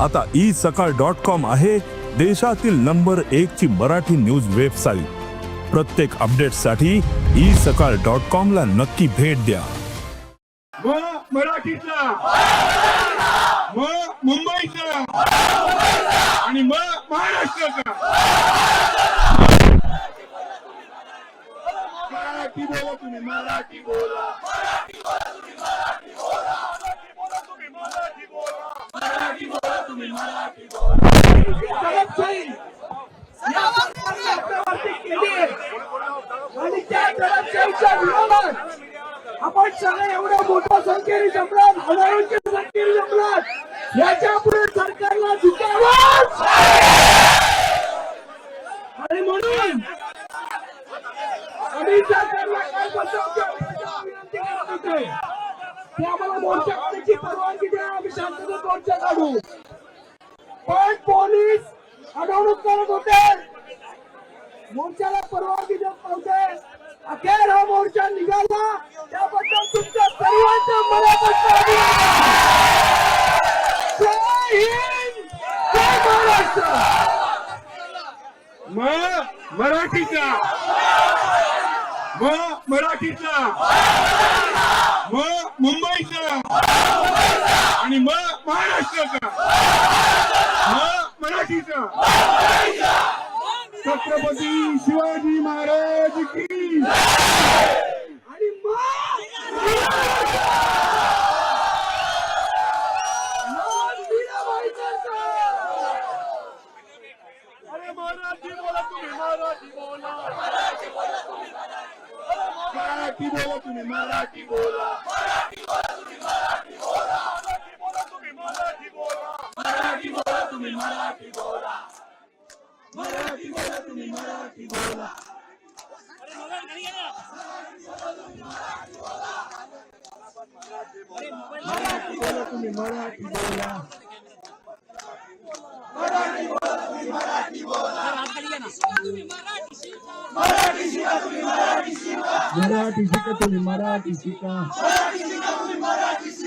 आता isakal.com आहे देशातील नंबर 1 ची मराठी न्यूज वेबसाईट। प्रत्येक अपडेटसाठी isakal.com ला नक्की भेट द्या। मराठीचा मुंबईचा आणि महाराष्ट्राचा मराठी बोला तुम्ही मराठी बोला मराठी बोला तुम्ही मराठी बोला। आणि त्या दडपशाहीच्या विरोधात आपण सगळे एवढ्या मोठ्या संख्येने जमलात, हजारोंच्या संख्येने जमलात, याच्या पुढे सरकारला झुकावंच आणि म्हणून आम्ही सरकारला काय विनंती करत होते की आम्हाला मोर्चा काढण्याची परवानगी द्या, आम्ही शांततेत मोर्चा काढू, पण पोलीस अडवणूक करत होते, मोर्चाला परवानगी देत नव्हते। अखेर हा मोर्चा निघाला, त्याबद्दल तुमच्या सर्वांचा मनापासून जय हिंद, जय महाराष्ट्र। मराठीचा मुंबईचा आणि महाराष्ट्राचा मराठीचा छत्रपती शिवाजी महाराज की आणि मराठी बोला तुम्ही मराठी बोला मराठी बोला तुम्ही मराठी बोला मराठी बोला तुम्ही मराठी बोला मराठी बोला तुम्ही मराठी बोला। मराठी बोला तुम्ही मराठी बोला मराठी बोला तुम्ही मराठी बोला मराठी शिका तुम्ही मराठी शिका मराठी शिका तुम्ही मराठी शिका मराठी शिका तुम्ही मराठी शिका